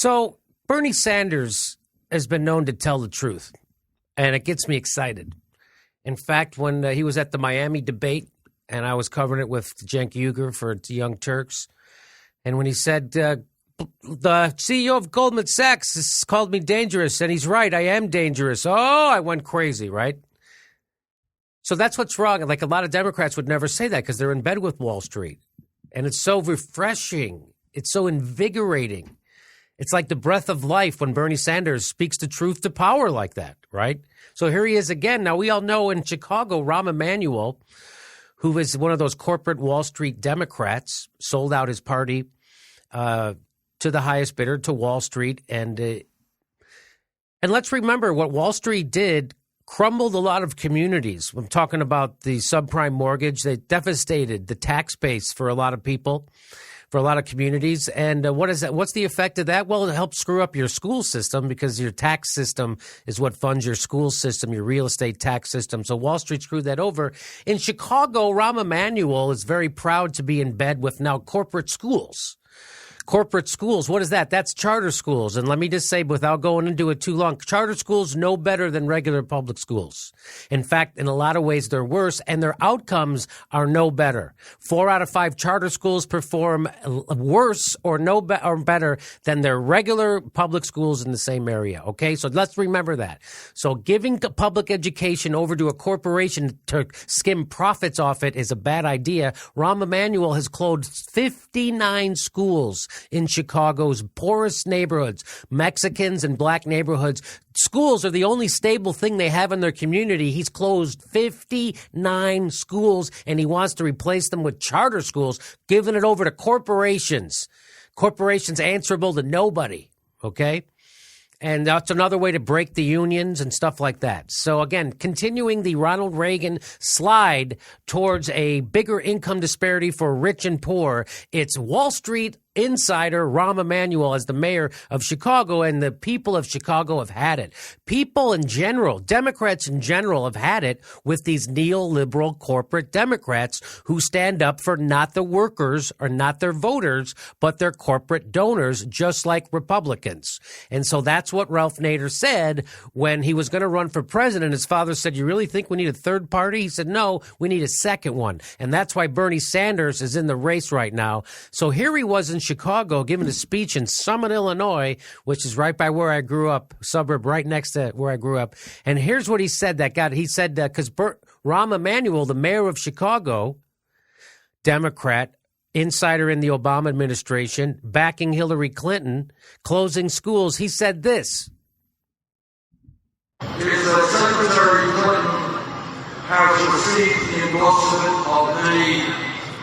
So Bernie Sanders has been known to tell the truth, and it gets me excited. In fact, when he was at the Miami debate, and I was covering it with Cenk Uygur for the Young Turks, and when he said, the CEO of Goldman Sachs has called me dangerous, and he's right, I am dangerous. Oh, I went crazy, right? So that's what's wrong. Like, a lot of Democrats would never say that because they're in bed with Wall Street. And it's so refreshing. It's so invigorating. It's like the breath of life when Bernie Sanders speaks the truth to power like that, right? So here he is again. Now, we all know in Chicago, Rahm Emanuel, who is one of those corporate Wall Street Democrats, sold out his party to the highest bidder, to Wall Street. And let's remember what Wall Street did crumbled a lot of communities. I'm talking about the subprime mortgage. They devastated the tax base for a lot of people, for a lot of communities. And what is that? What's the effect of that? Well, it helps screw up your school system because your tax system is what funds your school system, your real estate tax system. So Wall Street screwed that over. In Chicago, Rahm Emanuel is very proud to be in bed with now corporate schools. Corporate schools, what is that? That's charter schools. And let me just say, without going into it too long, charter schools no better than regular public schools. In fact, in a lot of ways, they're worse, and their outcomes are no better. 4 out of 5 charter schools perform worse or better than their regular public schools in the same area. Okay, so let's remember that. So giving public education over to a corporation to skim profits off it is a bad idea. Rahm Emanuel has closed 59 schools in Chicago's poorest neighborhoods, Mexicans and black neighborhoods. Schools are the only stable thing they have in their community. He's closed 59 schools, and he wants to replace them with charter schools, giving it over to corporations. Corporations answerable to nobody, okay? And that's another way to break the unions and stuff like that. So, again, continuing the Ronald Reagan slide towards a bigger income disparity for rich and poor, it's Wall Street insider Rahm Emanuel as the mayor of Chicago, and the people of Chicago have had it. People in general, Democrats in general, have had it with these neoliberal corporate Democrats who stand up for not the workers or not their voters, but their corporate donors, just like Republicans. And so that's what Ralph Nader said when he was going to run for president. His father said, "You really think we need a third party?" He said, "No, we need a second one." And that's why Bernie Sanders is in the race right now. So here he was in Chicago giving a speech in Summit, Illinois, which is right by where I grew up, suburb right next to where I grew up. And here's what he said he said, because Rahm Emanuel, the mayor of Chicago, Democrat, insider in the Obama administration, backing Hillary Clinton, closing schools, he said this. Secretary Clinton has received the endorsement of many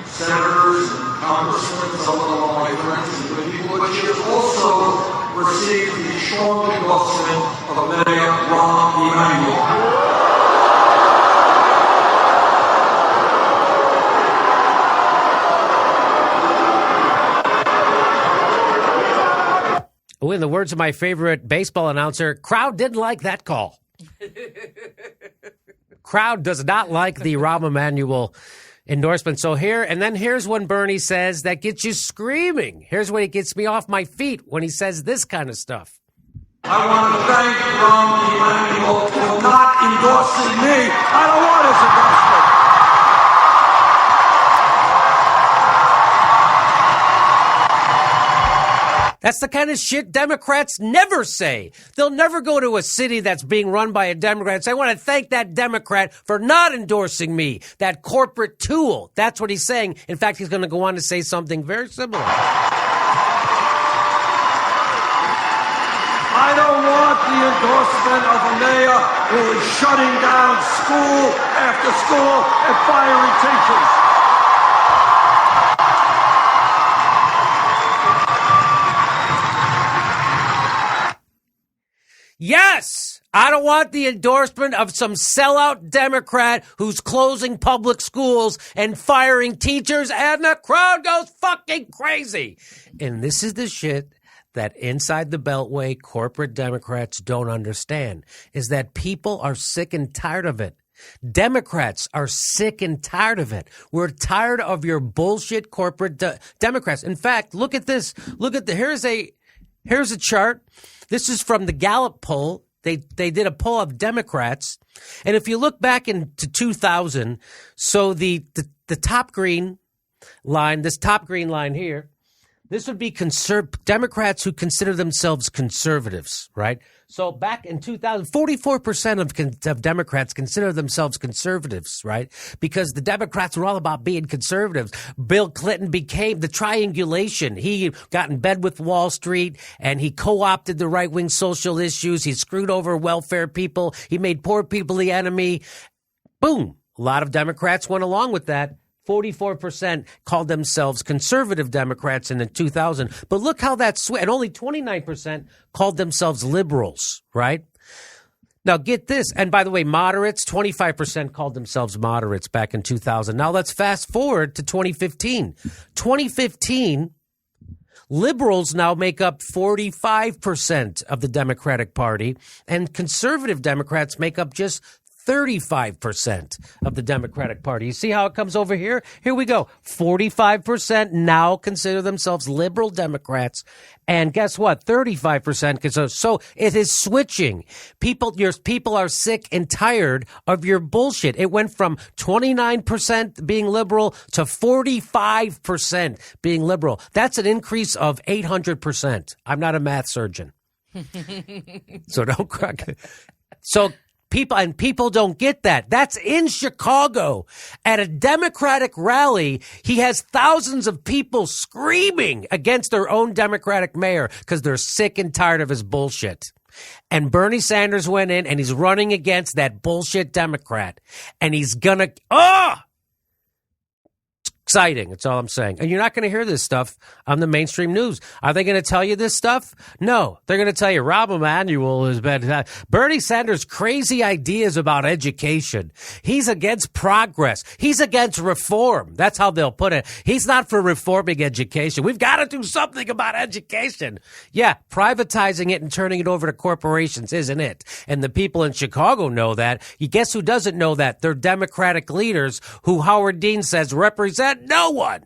senators and congressmen, some of them are my friends and good people, but she has also received the strong endorsement of Mayor Rahm Emanuel. In the words of my favorite baseball announcer, crowd didn't like that call. Crowd does not like the Rahm Emanuel endorsement. So here's when Bernie says that gets you screaming. Here's when it gets me off my feet when he says this kind of stuff. I want to thank Rahm Emanuel for not endorsing me. I don't want his endorsement. That's the kind of shit Democrats never say. They'll never go to a city that's being run by a Democrat and say, "I want to thank that Democrat for not endorsing me, that corporate tool." That's what he's saying. In fact, he's going to go on to say something very similar. I don't want the endorsement of a mayor who is shutting down school after school and firing teachers. Yes, I don't want the endorsement of some sellout Democrat who's closing public schools and firing teachers, and the crowd goes fucking crazy. And this is the shit that inside the Beltway corporate Democrats don't understand, is that people are sick and tired of it. Democrats are sick and tired of it. We're tired of your bullshit corporate Democrats. In fact, look at this. Here's Here's a chart. This is from the Gallup poll. They did a poll of Democrats. And if you look back into 2000, so the top green line, this top green line here, this would be Democrats who consider themselves conservatives, right? So back in 2000, 44% of Democrats consider themselves conservatives, right? Because the Democrats were all about being conservatives. Bill Clinton became the triangulation. He got in bed with Wall Street and he co-opted the right-wing social issues. He screwed over welfare people. He made poor people the enemy. Boom. A lot of Democrats went along with that. 44% called themselves conservative Democrats in the 2000. But look how that switched. And only 29% called themselves liberals, right? Now, get this. And by the way, moderates, 25% called themselves moderates back in 2000. Now, let's fast forward to 2015. 2015, liberals now make up 45% of the Democratic Party, and conservative Democrats make up just 35% of the Democratic Party. You see how it comes over here? Here we go. 45% now consider themselves liberal Democrats. And guess what? 35%. So it is switching. People are sick and tired of your bullshit. It went from 29% being liberal to 45% being liberal. That's an increase of 800%. I'm not a math surgeon. So don't crack. So people don't get that. That's in Chicago. At a Democratic rally, he has thousands of people screaming against their own Democratic mayor because they're sick and tired of his bullshit. And Bernie Sanders went in and he's running against that bullshit Democrat. And he's gonna, exciting. That's all I'm saying. And you're not going to hear this stuff on the mainstream news. Are they going to tell you this stuff? No. They're going to tell you Rahm Emanuel is bad. Bernie Sanders' crazy ideas about education. He's against progress. He's against reform. That's how they'll put it. He's not for reforming education. We've got to do something about education. Yeah, privatizing it and turning it over to corporations isn't it. And the people in Chicago know that. You guess who doesn't know that? They're Democratic leaders who Howard Dean says represent no one.